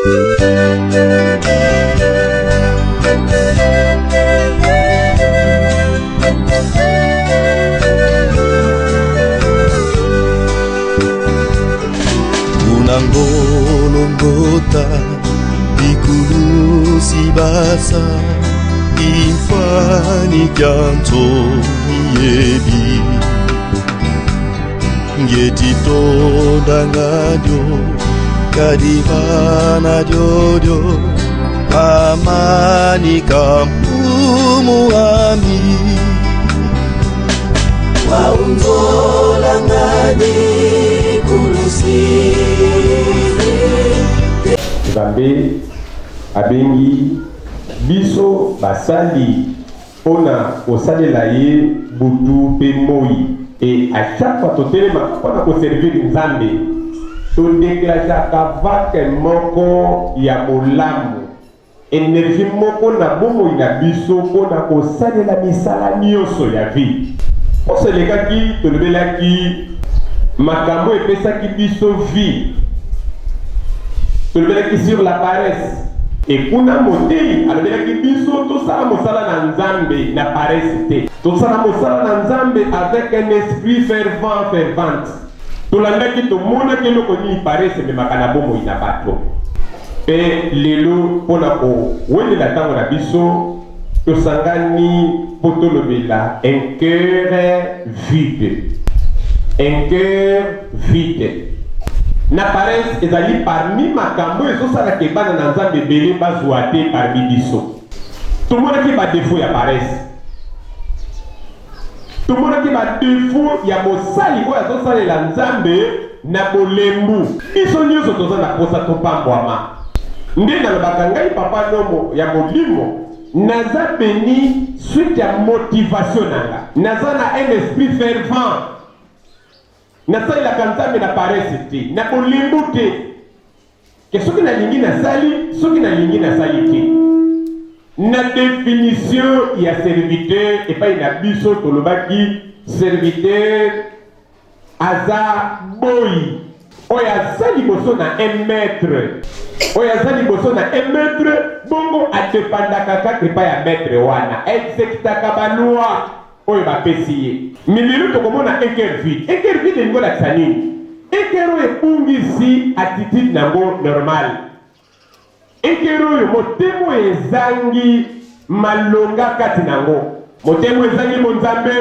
Unangolongota ikulu sibasa ifani kyanto yebi ngetito dangadio kadivana jojo amani kampumu ami waunzola ngani kulusi Nzambe abengi biso basali pona kosalela ye butu pe moi et à chaque fois totelema pona ko servir Nzambe to déclenchaka vake moko ya molamu énergie moko na bomoi na biso pona kosalela misala nyonso ya vie oselekaki tolobelaki makambo epesaki biso vie tolobelaki sur la paresse et kuna motei alobelaki biso tosala mosala na Nzambe na paresse te tosala mosala na Nzambe avec un esprit fervente tolandaki tomonaki eloko nini paresse ememaka na bomoi na bato mpe lelo mpona kowelela ntango na biso tosangani mpo tolobela un cœur vide na paresse ezali parmi makambo ezosalaka ebana na Nzambe ebele bazwa te parmi biso tomonaki badefo ya paresse tomonaki badefo ya mosali oyo azosalela Nzambe na bolembu biso nyonso toza na posa topambwama nde nalobaka ngai papa nomo ya molimo naza beni suite ya motivation nanga naza na un esprit fervent nasalelaka Nzambe na paresse te na bolembu te ke soki nalingi nasali soki nalingi nasali te na définition ya serviteur epai na biso tolobaki serviteur aza boyi oyo aza liboso na un maître oyo aza liboso na un maître bongo adepandaka kaka epai ya maître wana exécutaka baloi oyo bapesi ye milelo tokomona un cœur vide elingi olakisa nini un cœur oyo ebungisi attitude nango normale un cœur oyo motema oyo ezangi malonga kati nango motema oyo ezangi monzambe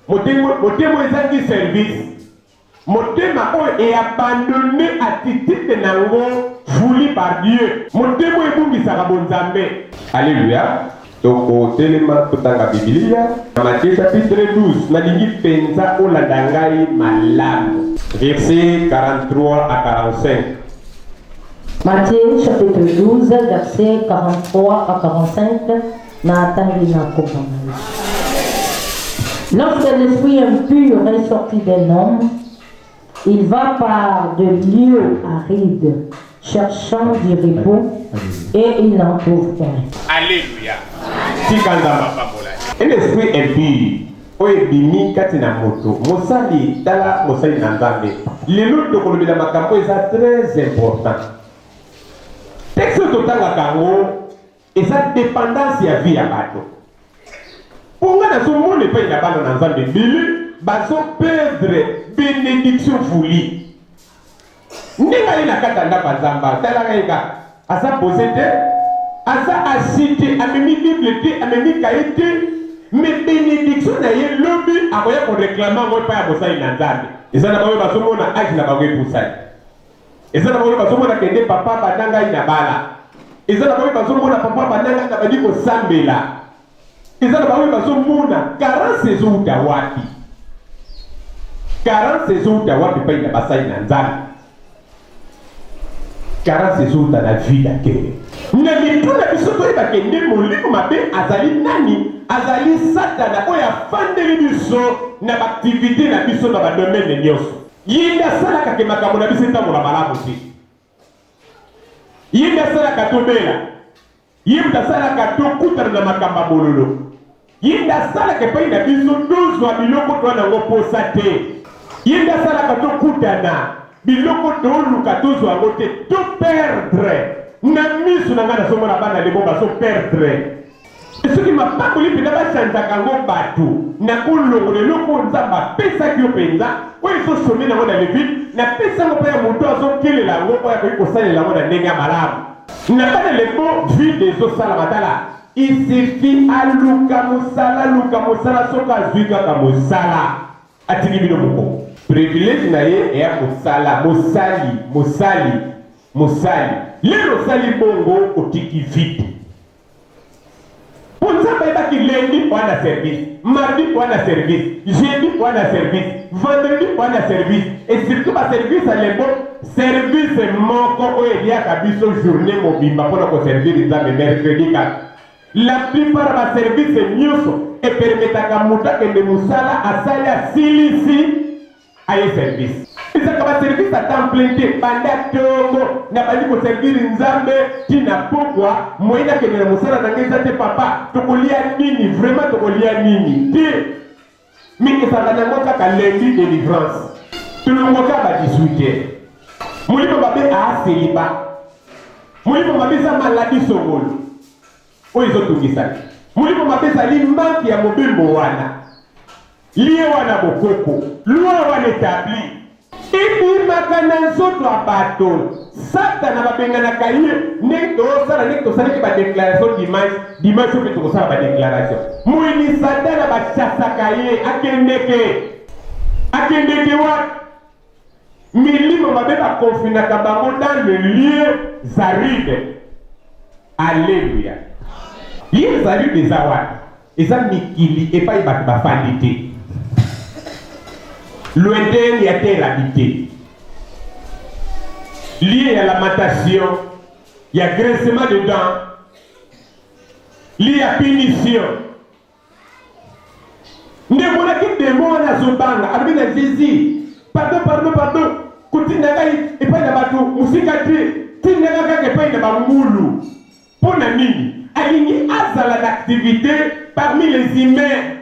motema oyo ezangi service motema oyo eabandone attitude nango voulu par Dieu motema oyo ebungisaka bonzambe. Alléluia. Toko telema totanga Biblia Matthieu chapitre 12 nalingi penza olanda ngai malamu verset 43 à 45. Matthieu chapitre 12 verset 43 à 45 Natangi Nakobamai. Lorsque l'esprit impur est sorti d'un homme, il va par de lieux arides, cherchant du repos, et il n'en trouve point. Alléluia. Un esprit impur, oye bimi kati na moto, mosali tala mosali na Nzambe. Lelo tokolobela makambo eza très important. Texte totanga kango eza dépendance ya vie ya bato. Ponga na somone pa ina bana na Nzambe bili bazo perdre bénédiction vouli. Ndinga ina kata ndapa Nzamba tala kayika asa posete asa asite amemi Bible te amemi kaite mais bénédiction na ye lobi akoya ko réclamer ngo pa ya bosai na Nzambe. Eza na bawe basomona aji na bawe pusai. Eza na bawe basomona kende papa badanga ina bala. Eza na bawe basomona papa badanga na badi ko sambela. Eza na bawe basomona 40 saisons da wapi. 40 saisons da wapi pa ina basai na Nzambe. 40 saisons dans la vie d'accueil. Nalituna bisoto eba kende molimo mabe azali nani azali satana oya fandeli biso na activité na biso na ba domaine nyonso. Yinda sala ka ke makambo na biso ntambo na malamu ti. Yinda sala ka tobela. Yinda sala ka to kutana na makamba bololo. Yinda sala ke pai na biso dozo biloko to na ngo posa te. Yinda sala ka to kutana biloko toluka tozwa yango te toperdre na miso na ngai nazomona bana lebo bazoperdre soki mapamboli mpenza bachanzaka yango bato na kolongola eloko nzambe apesaki yo mpenza oyo ezosome nango na levite napesa yango mpe ya moto azokelela yango oyo akoki kosalela yango na ndenge ya malamu na bana lebo vide ezosalama tala isifi aluka mosala soki azwi kaka mosala atiki bino moko privilege na ye eya mosala mosali lelo osali bongo otiki vide mpo nzambe ayebaki lendi wana service mardi wana service jeudi wana service vendredi wana service et surtout baservice alebo service moko oyo eliaka biso journée mobimba mpona koservir nzambe mercredi kaka la plupart baservice nyonso epermetaka moto akende mosala asali asilisi aye service ezaka baservice ata plein te banda tongo na bandi koservir nzambe tina pokwa moyeni akende na mosala na ngai eza te papa tokolia nini vraiment tokolia nini te mingi ezalaka nango kaka lundi délivrance tolongoka ba 18h molimo mabe aaseliba molimo mabe eza maladi songolo oyo ezotungisaki molimo mabe ezali manki ya mobembo wana lie wana bokoko lwa wana etabli ebimaka na nzoto ya bato satana babenganaka ye ndenge tosala ndenge tosalaki badéclaration dimanche oyo mpe tokosala badéclaration moyini satana bachasaka ye akendeke wa milimo mabe bakonfinaka bango dans le lieu zaride alleluya ye zaride eza wana eza mikili epai bato bafandi te lointaine ya terre habitée lié à la lamentation, il y a graissement de dents, lié à punition. Ne voilà que des mots à Zobanga, avec la Jésus. Pardon. Kuti nagai et pas d'abatu, musikati, tinaga et pas d'abamoulou. Pour la mine, aligné à l'activité parmi les humains.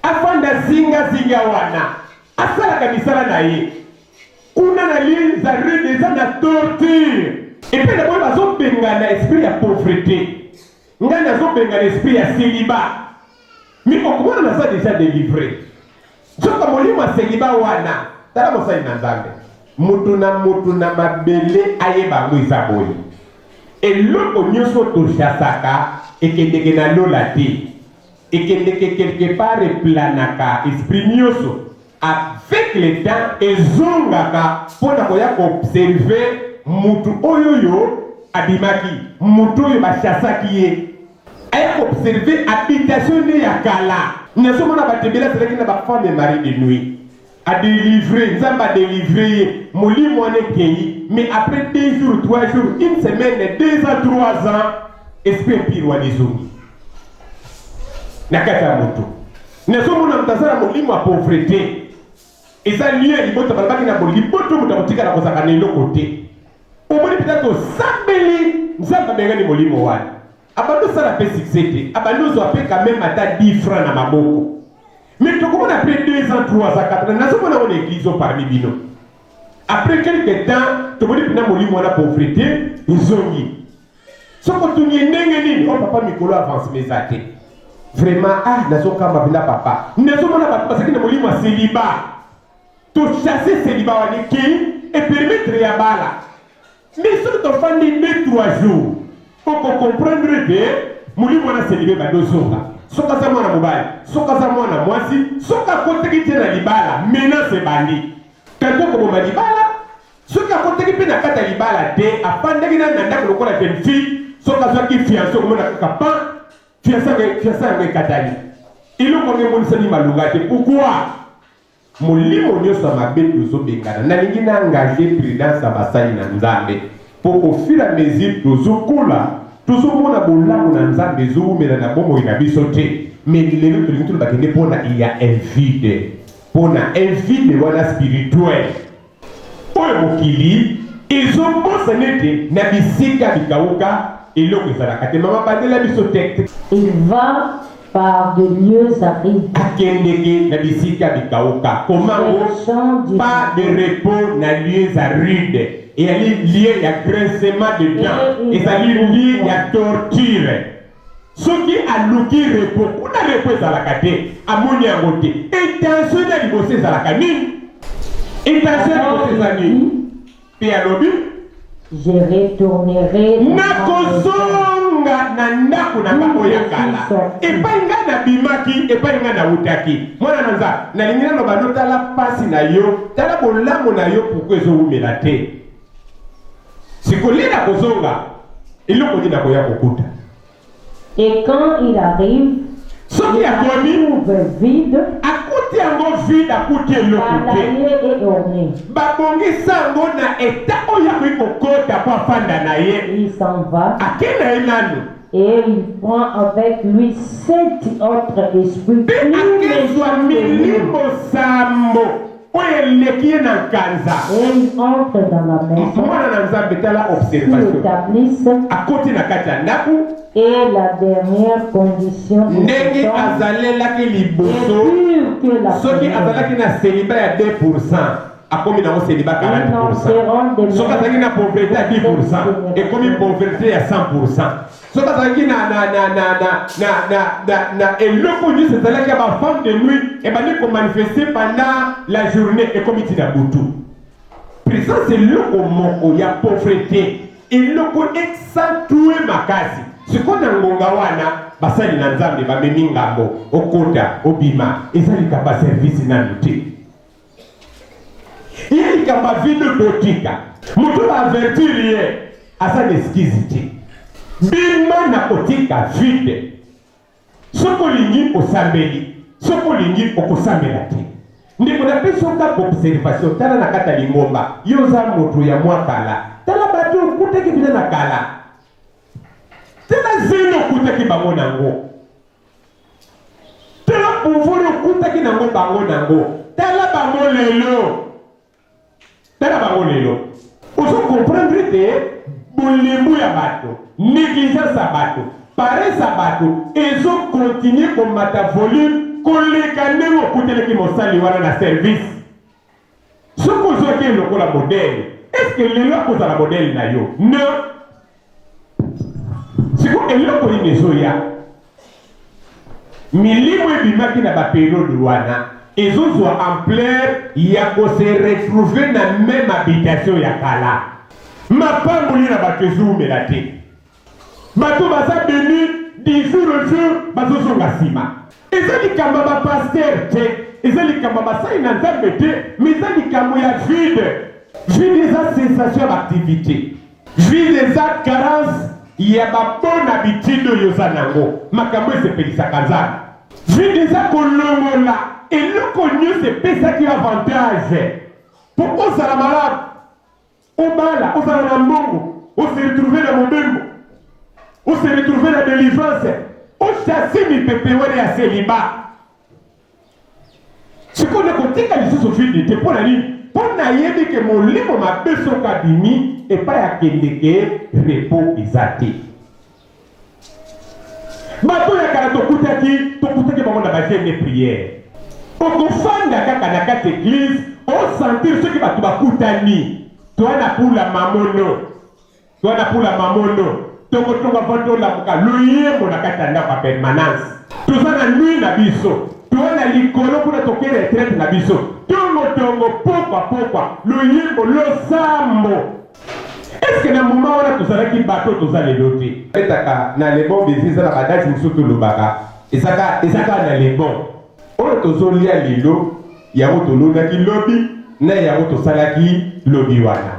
Afin de zinga wana, asala kabisala na ye. Kuna na ligne za redeza na torture. Et puis d'abord bazo benga na esprit ya pauvreté. Nga nazo benga na esprit ya célibat. Mais comment on a ça déjà délivré? Soka molimo ya célibat wana. Tala mosali na nzambe. Mutu na mabele ayeba ngo eza boye. Eloko nyonso toshasaka ekendeke na lola te. Ekendeke quelque part eplanaka esprit nyonso. Avec le temps, ezongaka pona koya observer mutu oyoyo abimaki, mutu oyo bachasaki ye. Aya observer habitation ne ya kala. Nasomona batebela seleki na ba femme mari de nuit. A délivrer, nzamba délivrer molimo wane kei, mais après 2 jours, 3 jours, 1 semaine, 2 ans, 3 ans, esprit pire wa lizongi. Nakata mutu. Nasomona mtazara molimo a pauvreté. Et ça lié à l'ibota balbaki na boliboto mutamutika na kozaka na eloko te. Omoni peut-être osambeli nzamba benga ni molimo wana. Abando sala pe succès te. Abando zo ape quand même ata 10 francs na maboko. Mais to comment après 2 ans, 3 ans, 4 ans, nasomona on église parmi bino. Après quelques temps, to moni pina molimo wana pauvreté, izongi. Soko tunye ndenge nini, oh papa mikolo avance mes athées. Vraiment nazoka mabina papa. Nasomona ba parce que na molimo a célibat. To chasser célibat wani ki et permettre ya bala. Mais si tu fais 2-3 jours, pour comprendre que molimo na célibat ba dozonga. Soka za mwana mobali, soka za mwana mwasi, soka kote ki tena libala, menace bandi. Kanto ko bomba libala, soka kote ki pe na kata libala te, apande ki na ndako lokola jeune fille, soka za ki fiancé ko mona kapa, fiancé nge katali. Ilo ko nge monisa ni malunga te. Pourquoi? Molimo nyonso mabe tozobengana nalingi na engagé prudence ya basali na nzambe po au fur et à mesure tozokola tozomona bolamu na nzambe ezowumela na bomoi na biso te mais lelo tolingi tolo bakende mpona il y a un vide wana spirituel oyo mokili ezobosa nete na bisika bikauka eloko ezalaka te mama bandela biso tekte. Il va par de lieux arides. akendeke na bisika bikauka. Comment pas de repos na lieux arides. Et il y a grincement de dents. Et ça lié à torture. Ce qui a luki repos, on a repos à la cate, à mon yamoté. Intention de bosser à la canine. Intention de bosser à la puis à l'obus. Je retournerai nakosonga na ndako na bango ya kala epai nga na bimaki epai nga na utaki mwana nanza na lingina no bando tala pasi na yo tala bolamu na yo pourquoi ezowumela te sikolela kozonga eloko nini nakoya kokuta. Et quand il arrive, soki il akomi trouve vide, akuti yango vide akuti eloko te balayé et orné. babongisa yango na eta oyo akoki kokota po afanda na ye Il s'en va ake na ye nanu et il prend avec lui 7 autres esprits mpe plus akezwa méchants que lui. milimo sambo oyo eleki ye na nkanza Et il entre dans la maison, mwana na nzambe tala s'y observation établissent, akoti na kati ya ndako et la dernière condition de ndenge cet homme azalelaki est liboso pure que la soki première. azalaki na seliba ya 2% akomi nango seliba 40%. Soki azalaki na pauvreté ya 10% ekomi pauvreté ya 100%. Soki azalaki na eloko nyonso ezalaki ya bafemme de nuit ebandi komanifeste pendant la journée ekomi tina butu. Présence eloko moko ya pauvreté eloko exantue makasi sikoyo na ngonga wana basali na nzambe bamemi ngambo okota obima ezalika baservisi nanu te ye likambo vide dotika moto baavertir ye aza na eskizi te bima na kotika vide soki olingi osambeli soki olingi okosambela te ndeko napesi oka observation tala na kati ya lingomba yo oza moto ya mwa kala tala bato okutaki bina na kala tala zeno okutaki bango nango tala pouvoir okutaki nango bango nango tala bango lelo tala bango lelo ozo comprendre te bolembu ya bato négligence ya bato paresse ya bato ezo continue komata volume koleka ndenge okuteleki mosali wana na service soki ozwaki lokola modele est-ce que lelo akozala modele na yo non siko eloko nini ezoya milimo ebimaki na baperiode wana ezozwa ampleur ya kose retrouver na même habitation ya kala mapamboli na bato ezowumela te bato baza beni 10 jours au jour bazozonga nsima eza likambo ya bapaster te eza likambo ya basali na nzambe te mais eza likambo ya vide vide eza sensation ya baaktivité vide eza carence ya babona habitude oyo oza nango makambo esepelisaka nzambe vide eza kolongola eloko nyonso epesaki avantage mpo ozala malamu obala ozala na mbongo ose retrouve na mobembo ose retrouve na délivrance oshasi mipepe wana ya seliba sikoyo nakotika lisusu vide te mpo na nini mpo nayebi ke molimo mabe soki abimi epai akendeke repo eza te bato ya kala tokutaki bango na bagene priere okofanda kaka na kati eglise osentir soki bato bakutani toana pula mamono tongotongo ava tolamuka loyembo na kati ya ndako ya permanence toza na nui na biso toana likolo kuna toke retraite na biso tongotongo pokwa loyembo losambo eske na moma wana tozalaki bato toza lelo te etaka na lebon bezi na badati mosusu tolobaka ezaka na lebon oyo tozolia lelo yango tolonaki lobi na yango tosalaki lobi wana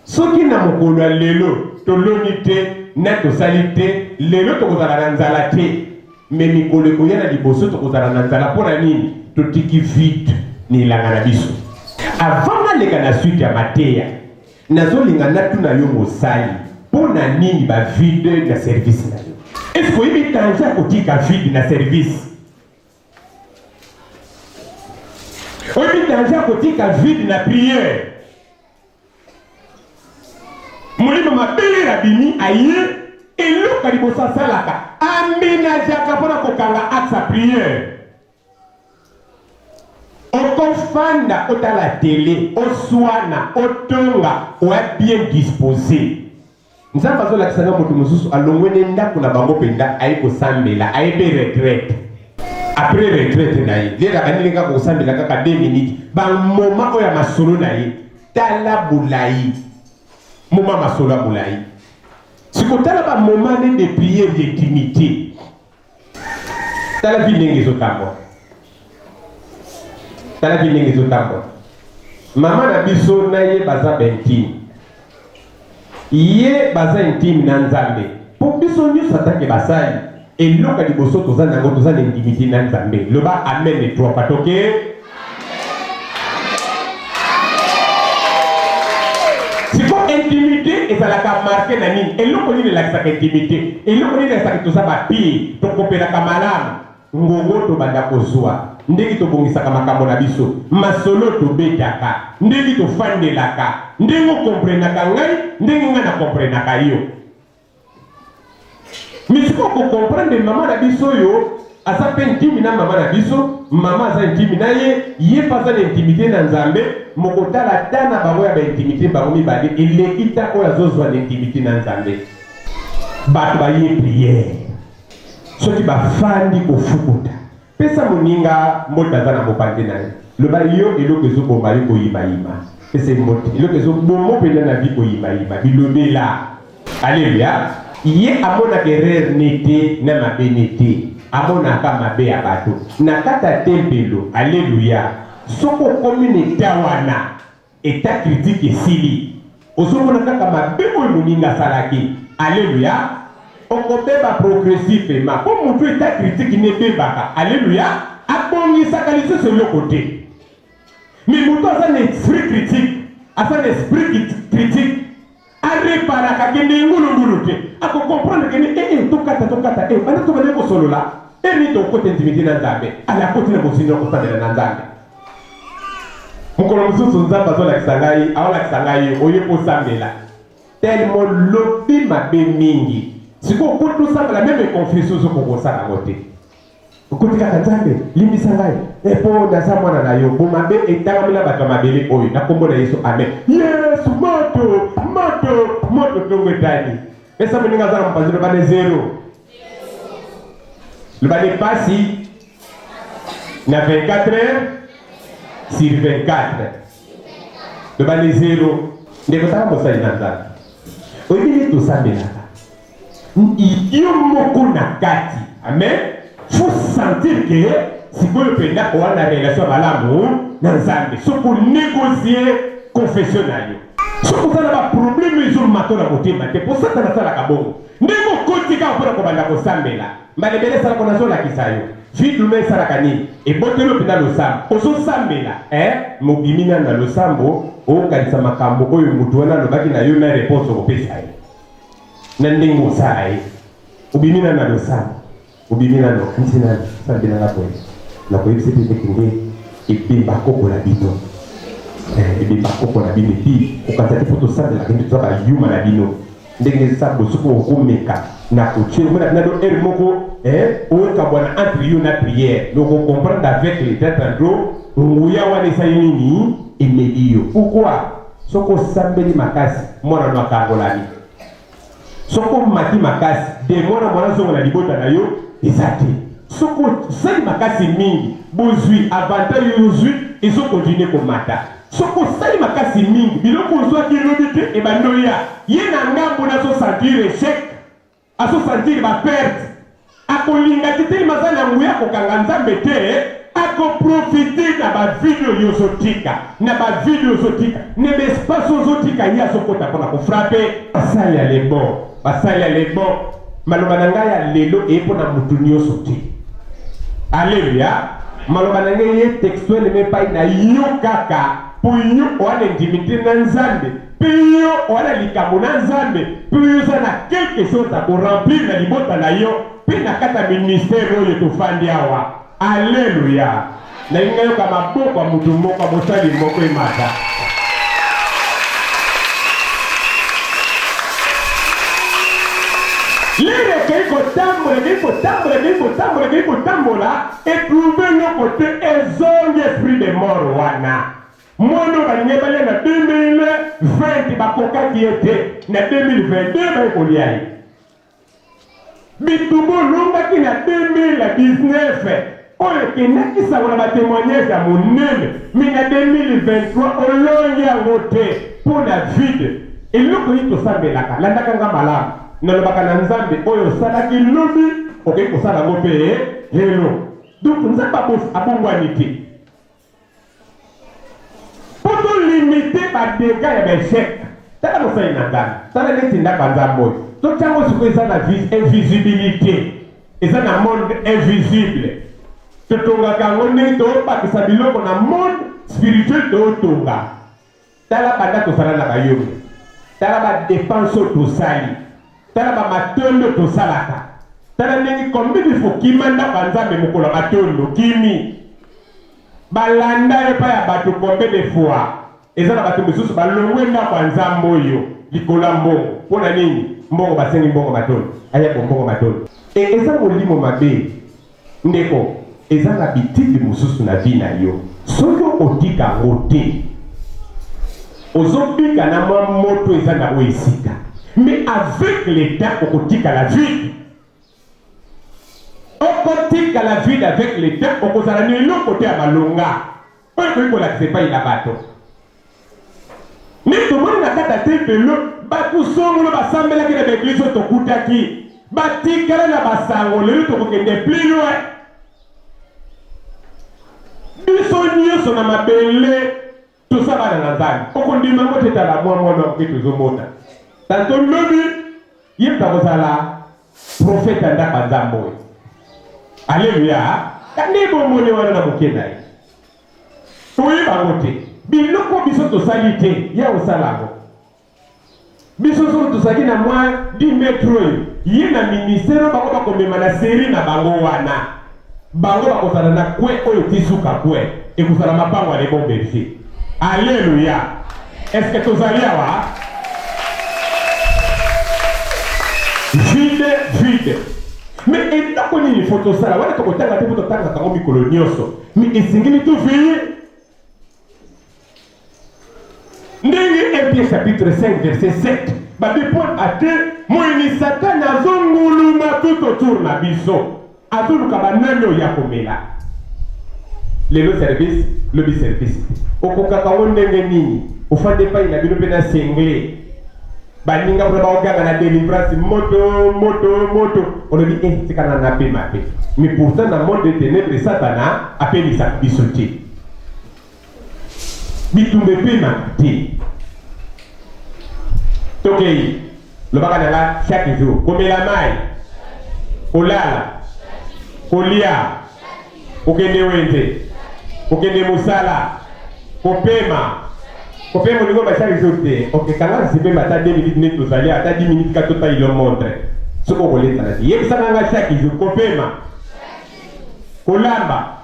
soki na mokolo ya lelo toloni te na tosali te lelo tokozala na nzala te me mikolo ekoya na liboso tokozala na nzala mpo na nini totiki vide ni elanga na biso avant naleka na suite ya mateya nazolinga natuna yo mosali mpo na nini bavide na service na yo eske oyebi danger ya kotika vide na service oyebi danger ya kotika vide na priere molimo mabele na bimi aye eloka liboso asalaka nzambe na jaka pona kokanga aksa prière. Okofanda otala télé, oswana, otonga, oya bien disposé. Nzambe azolakisanga moto mosusu alongwene ndako na bango penda ayi kosambela, ayi pe retraite. Après retraite na ye, lera kanini kaka kosambela kaka 2 minutes, ba moment oya masolo na ye, tala bulayi. Moment masolo ya bulayi. Sikotala ba moment de prière d'intimité. Tala vie ndenge ezotambola. Tala vie ndenge ezotambola. Mama na biso na ye baza intime. Ye baza intime na Nzambe. Po biso nyonso atake basali. Eloka liboso toza nango toza na intimité na Nzambe. Loba amen et toi patoke. Siko intimité ezalaka marqué na nini? Eloko nini elakisaka intimité? Eloko nini elakisaka toza bapi tokopelaka malamu ngongo tobanda kozwa ndenge tobongisaka makambo na biso masolo tobetaka ndenge tofandelaka ndenge okomprenaka ngai ndenge ngai nakomprenaka yo. Misiko okomprendre mama na biso yo aza pe intime na mama na biso, mama aza intime na ye pa aza na intimité na Nzambe, mokotala tana bango ya ba intimité bango mibale eleki ta oyo azozwa na intimité na Nzambe. Bato baye prière soki bafandi kofukuta pesa moninga mbote aza na mopande na ye loba yo eloko ezobomba yo koyimayima pesa mbote eloko ezobomba mpena na vi koyimayima bilobela. Alleluya. Ye amonaka erreur nete na mabe nete, amonaka mabe ya bato na kata tempelo. Alleluya. Soko komi neta wana eta critique esili ozomona kaka mabe oyo moninga asalaki. Alleluya. Okobeba progressivement po mutu eta critique nebebaka. Alleluya. Abongisaka lisusu eloko te. Mais mutu aza na esprit critique, aza na esprit critique, areparaka kende ngulungulu te, ako comprendre kende tokata bana tobane kosolola ni tokote intimité na Nzambe ala koti na bosino kosambela na Nzambe. Mokolo mosusu Nzambe azolakisa ngai aolakisa ngai oye kosambela tellement lobi mabe mingi siko kutu sambela meme confusion zo kokosala ngote okoti kaka Nzambe limbisa ngai epo naza mwana na yo bomabe etangamela bato ya mabele oyo na kombo na Yesu amen. Yesu moto tongo etani esa moninga aza na mopanzi lobane 0 lobane pasi na 24 heures sur 24 lobane 0 ndeko tala mosali na Nzambe oyebili tosambelaka yo moko na kati amen. Faut sentir que sikoyo penda oana relation malamu na Nzambe soko négocier confession na yo soko tala ba problème ezo matona motema te po satana sala kabongo ndemo kotika opona ko banda ko sambela mbalebele sala kona zola kisayo vidu me sala kani e botelo penda lo sam ozo sambela mobimina na lo sambo o kanisa makambo oyo mutu wana lo baki na yo na réponse ko pesa ye na ndingo sai obimina na lo sambo obimina no kansina sambela ngapo na ko yipse pe kinde ibimba koko la bito ibimba koko la bino pi okatati foto sambela kinde toka yuma na bino ndenge sabo suko okomeka na kochiro mona na do er moko o ka bwana entre yo na prière donc on comprend avec les têtes en dos nguya wana sayini imediyo pourquoi soko sambeli makasi mona no akangolani soko mati makasi de mona zongo na libota na yo ezate soko sali makasi mingi bozwi avantage yozwi ezo continuer komata soko sali makasi mingi biloko ozwaki elobi te ebandoya ye na ngambo nazo sentir échec azo sentir baperte akolinga te telema aza na nguya kokanga Nzambe te akoprofite na bavideo yozotika na bavideo ozotika na bespace ozotika ye azokota mpona kofrape basali ya lebo maloba na ngai ya lelo epona mutu nyonso te. Alleluya. Maloba na ngai ye textuel mepai na yo kaka po yo oana intimité na Nzambe pe yo oana likambo na Nzambe pe yo za na quelque chose a koremplir na libota na yo pe na kata ministère oyo tofandi awa. Alleluya. Na inga yo kama maboko ya mutu moko mosali moko emata. Les et trouver le côté ezongi esprit de mort wana. Mono balinye bale na 2020 bakoka qui était na 2022 ba ekoliai. Bitubo lumba ki na 2019 oyo kinakisa wana ba témoignage ya monene mais na 2023 olongi yango te pour la vide. Eloko ito sambelaka landaka nga malamu nalobaka na nzambe oyo salaki lobi okoki kosala ngo mpe lelo. Donc nzambe abongwani te poto limite badega ya beshek. Tala mosali na nzambe tala neti ndako ya nzambe oyo totiango sikoyo eza na invisibilité, eza na monde invisible. Totongaka yango ndenge tobakisa biloko na monde spirituel totonga. Tala banda tosala na bayombe, tala badepense tosali, tala bamatondo tosalaka, tala ndenge combien il faut kimanda banzambe mokolo matondo kimi balanda epa ya bato combien de fois eza na bato mosusu balongwe ndako ya nzambe oyo likola mbongo. Mpona nini? Mbongo basengi mbongo matondo aya mbongo matondo. Eza molimo mabe ndeko, eza na bitiki mosusu na vi na yo. Soki otika yango te ozobika na mwa moto eza na oyo esika, mais avec le temps okotika la vie. Okotika la vie avec le temps okozala na eloko te ya malonga oyo koki kolakisa epai na bato. Nde tomoni na kati ya tempelo bato songolo basambelaki na baeglise oyo tokutaki batikala na basango. Lelo tokokende plus loin. Biso nyonso na mabele tosabana na nzambe okondima ngo te tala mwana okoki tozomona tanto lobi ye takozala profete ya ndako ya nzambe oyo. Alleluya. Kandi bomone wana na moke na ye toyeba ngo te biloko biso tosali te ya osala ngo. Biso soki tozalaki na mwa 10 metre oyo ye na ministère bango bakomema na seri na bango wana, bango bakozala na kwe oyo tisuka kwe ekozala mapango ya lebon berger. Alléluia. Est-ce que tozali awa? Vide. Mais eloko nini faut tosala wana tokotanga te po totanga kango mikolo nyonso mais esengeli toveye ndenge Epie chapitre 5 verset 7 babipone ate moyini satani azonguluma tout autour na biso azoluka banani oyo ya komela. Lelo service lobi service okokaka ngo ndenge nini ofande epai na bino mpe na sengle baninga mpona baoganga na délivrance moto olobi tikana na pema pe. Mais pourtant na monde de ténèbres satana apelisaka biso te bitumba epema te. Tokei lobaka na nga chaque jour komela mai, kolala, kolia, kokende wenze, kokende musala, kopema olingo ba chaque jour te. Ok, kanga sipema ata 2 minutes ne tozali ata 10 minutes ka tota ilo montre soko koleta na ti yebisaka nga chaque jour kopema, kolamba,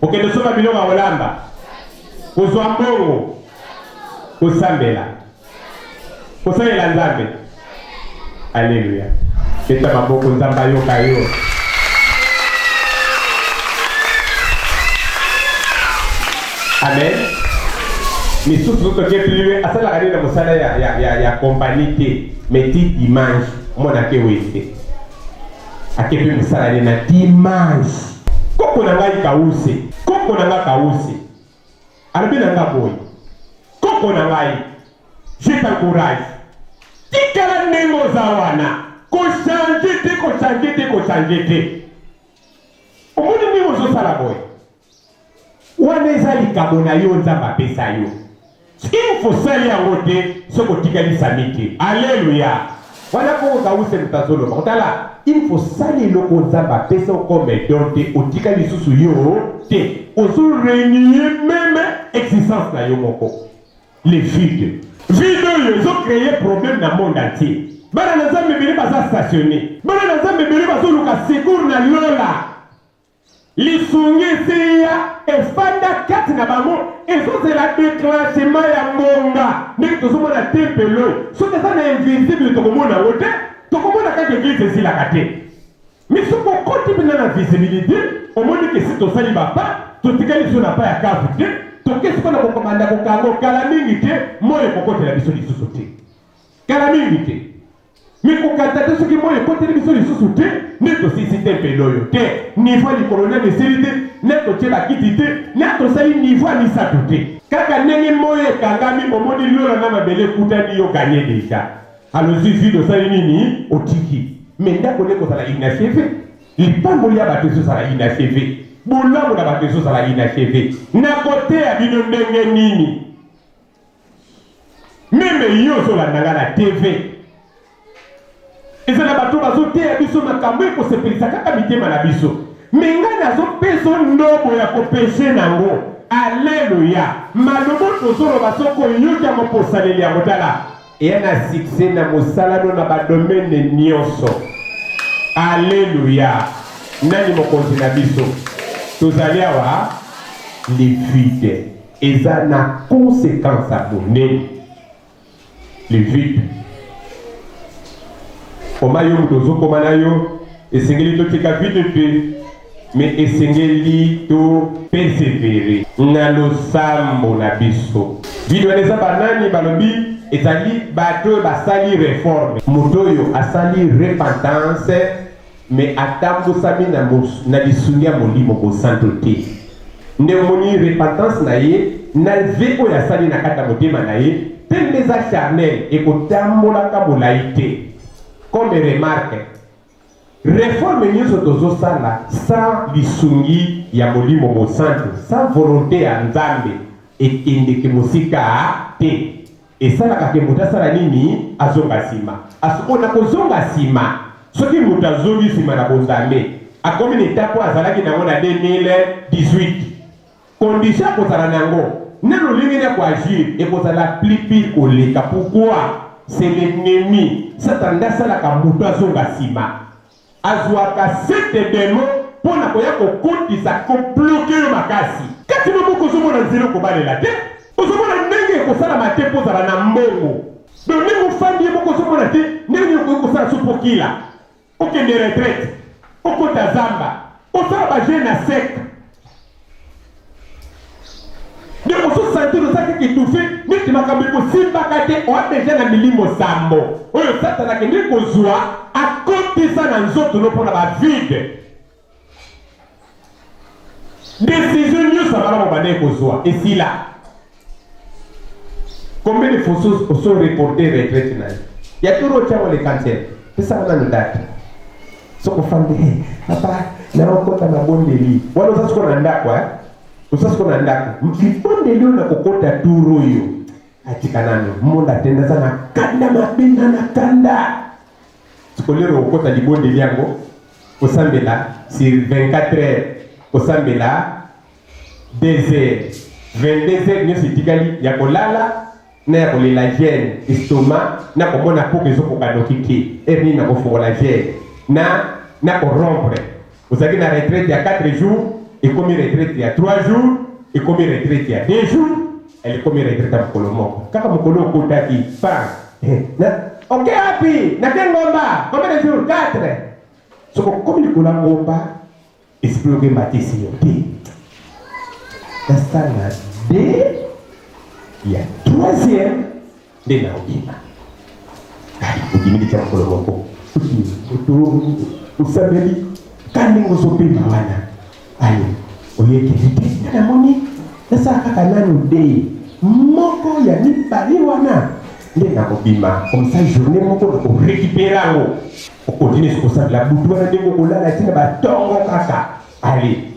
okende soma biloko ya kolamba, kozwa mbongo, kosambela, kosalela nzambe. Alléluia. Beta maboko nzamba yoka yo. Amen. Mais surtout que plus à ça la radio de mosala ya compagnie te mais ti dimanche mona ke wete. Akepe mosala na dimanche. Koko na ngai kause. Arabi na nga boy. Koko na ngai. Je t'encourage. Tikala nengo zawana. Ko changer te. Omoni nengo zo sala boy. Wana ezali kabona yo nzamba pesa yo. Il faut sali yango te soko tikali samiki. Alléluia. Wana ko kause mutazolo. Otala, il faut sali loko nzamba pesa comme donte otikali susu yo te. Ozo renier même existence na yo moko. Les vides. Ils ont créé problème dans le monde entier. Bana na nzambe bele baza stationné. Bana na nzambe bele bazo luka secours na lola. Lisungi seya efanda kati na bango ezo zela déclenchement ya monga. Ndenge tozomona tempelo. Soki eza na invisible tokomona wote tokomona kaka église esilaka te. Mais ce qu'on continue dans la visibilité, au moins que si tu sali papa, tu te gagnes sur la paille à cavité, tu qu'est-ce qu'on a pour commander au cargo, calamité, moi et pour côté la mission du sous-sauté. Calamité. Mais pour cantater ce qui moi et côté la mission du sous-sauté, n'est aussi système péloyoté, niveau du colonel de célité, n'est aussi la quittité, n'est aussi niveau à l'issatuté. Kaka n'est moi et kangami, au moins de l'eau, la nama belé, kouta di yo gagné déjà. Alors, je suis de Salinini au Tiki. Mais d'accord, on a inachevé. Il pas mourir à battre sur la inachevé. Boula, on a battu sur la inachevé. N'a côté à Binondengeni. Même yo sur la Nagana TV. Et ça n'a pas tout à sauter à Bisso Makamé pour se payer sa capacité Manabiso. Mais il y a des personnes nobles qui péché nango. Alléluia. Malobo Tozoro Basoko Yoka pour saler à Motala. Et un succès dans mon salon dans le domaine de Nyonso. Alléluia. Nani mo continue biso. Tous allez avoir les vides. Et ça n'a conséquence à bonner. Les vides. Comment yo mtozo komana yo esengeli to tika vite pe mais esengeli to persévérer na lo sambo na biso. Video neza banani balobi ezali bato basali réforme. Motoyo asali repentance mais atambo sami na lisunya molimo ko santoté. Ndemoni repentance na ye na veko ya sali na kata motema na ye tembeza charnel et ko tambola ka bolaité. Comme remarque, réforme nous autour ça sans lisungi ya molimo mo santo, sans volonté à nzambe et inde ke musika te. Et ça la kakemuta sala nini azonga sima. Asukona kozonga sima. Soki muta zongi sima na bonzambe. A combien d'étapes azalaki na mona 2018. Condition ko sala nango. Neno lingine kwa agir et ko sala plipi oleka. Pourquoi? C'est l'ennemi. Satan dasala ka muto azonga sima. Azwaka sete demo pona koya ko kondisa ko bloquer makasi. Kati mo ko zomo na zelo ko balela te. Ozomona ndenge ko sala mate po sala na mbongo. Donc ni mo fandi mo ko zomo na te, ndenge ko sala supokila. OK de retraite. Oko tazamba. Osala ba jeune na sec. De oso santé de ça qui tout fait, mais tu m'as quand même simba kate o déjà na milimo sambo. Oyo satana ke ni kozwa a côté ça na nzoto no pona ba vide. Décision nous ça va ba ne kozwa. Et si là combien de fausses sont reportés retraite na. Il y a toujours tiens les cancer. C'est ça na date. Soko fande papa na okota na bondeli. Wala sasa ko na ndako Usasi kuna ndako. Mkiponde leo na kokota turo hiyo. Atikanano. Monda tenda sana kanda mabina na kanda. Sikolero kokota libonde liango. Osambela. Sur 24 heures. Osambela. 2 heures. 22 heures. Nyo sitikali. Yako lala. Na yako lela gène. Estomac. Na komona poke zoko kanokiki. Erni na kofongo la gène. Na ko rompre. Osaki na retraite ya 4 jours. Et comme il retraite il y a 3 jours, et comme il retraite il y a 2 jours, elle est comme il retraite à Mokolomo. Quand Mokolo Kota qui part, ok, happy, n'a qu'un gomba, combien de jours 4. Ce que comme il coule gomba, explorer ma décision. Dans ça, il y a 3e de Naouma. Vous dites que c'est Mokolomo. Vous savez, quand nous sommes mawana. Ayo, oye kiti na moni nasa kaka nanu de moko ya ni bali wana ndena kobima comme ça journée moko ko récupérer ngo ko continue ko sa la butu wana ndeko ko lala tina ba tongo kaka ali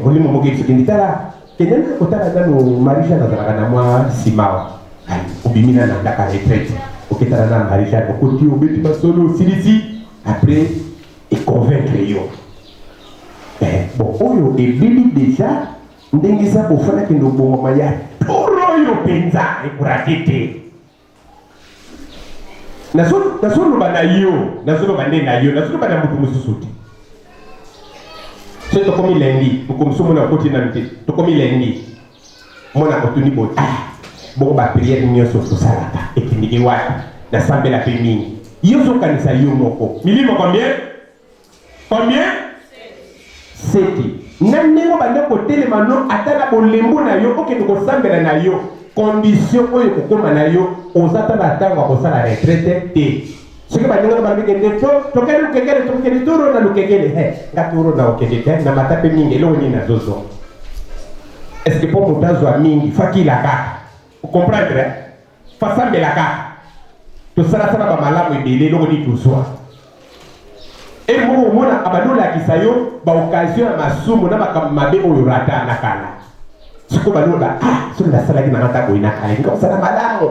oli mo moke tikinditala kenena ko tala nanu marisha na zalaka na mwa simawa ali obimina na ndaka retraite oketala na marisha ko ti obeti basolo silisi après et convaincre yo. Bon, oyo ebibi déjà ndengisa kofana kendo bongo maya toro yo penza e kuratete. Naso bana yo, naso bana na yo, naso bana mutu mususuti. C'est comme lundi, comme ça mon côté na mité, to comme lundi. Mon akotuni bo bon ba prière nyo so salata et kindiki wata na sambe la pemini. Yo so kanisa yo moko. Milimo combien? Combien? 7. Nanengo bande ko telema no atala bolembo na yo oke ko sambela na yo. Condition oyo kokoma na yo ozata na tango ko sala retraite te. Ce que bandenga ba bikende to kele kekele to kele toro na lukekele ngaturo na okekeke na matape mingi lo ni na zozo. Est-ce que pour mutazo mingi fakila ka? Vous comprenez? Fa sambela ka. To sala sala ba malamu ebele lo ni tuzwa. Et mo mona abadola kisayo ba occasion ya masumu na mabe oyo rata na kana. Siko baloba sio na sala kina hata kuina kale. Ngo sala malamu.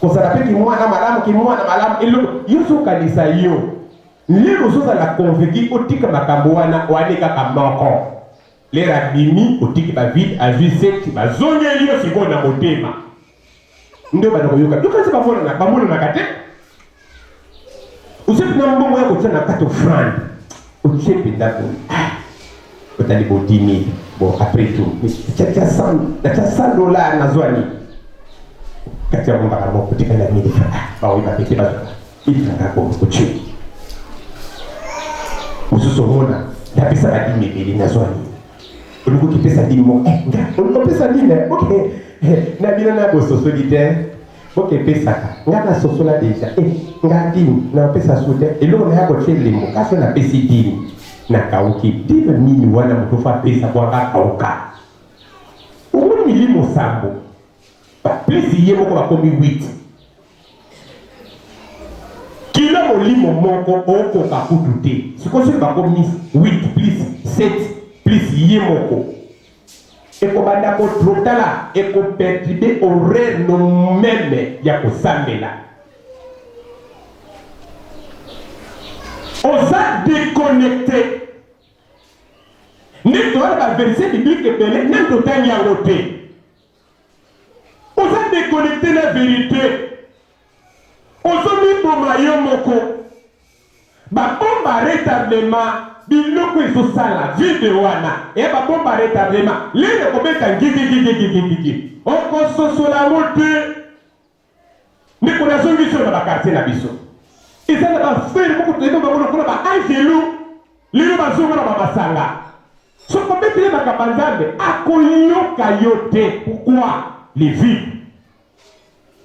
Ko sala pe kimwana malamu kimwana malamu ilo yusu kanisa yo. Lelo soza la convaincre otika makambo wana wanika kamoko. Les rabini otiki ba vide a vu cette ba zonye liyo siko na motema. Ndio bana koyoka. Dukanzi ba mona na kate. Usepi na mbongo yako tena kato frani. Usepi ndako. Otali bo 10,000. Bon après tout, tu as 100 dollars na zwani. Kati ya mbaka mo kutika na mili. Ba oui ba pete ba. Il fera ko kuchi. Ususo mona, ya pesa ba 10,000 na zwani. Uluko kipesa 10 mo. Uluko pesa 10. OK. Na bila na bo solitaire. OK pesa ka. Ngana sosola deja. Ngadi na pesa soute. Elo na yako chele mo. Kaso na pesa 10. Na kauki diva mini wana mtofa pesa kwa kauka. Umu milimo sambo. Ba plesi yemo kwa komi 8. Kila molimo moko oko kakutute. Sikosi ba komi 8 plus 7 plus yemo ko. Eko banda ko trotala eko perturber horaire no meme ya kosambela. Osa déconnecté. N'est pas la verset biblique belé, n'est pas tanya roté. Osa déconnecté la vérité. Osa mi bomayo moko. Ba bomba retardement biloko iso sala video wana. E ba bomba retardement. Lele ko beta gigi. Oko sosola mote. Ne ko na zongi so na quartier na biso. Et ça va faire beaucoup de temps pour ba angelu lelo bazonga na babasanga so ko betele ba kabanzambe akoyoka yote pourquoi les vides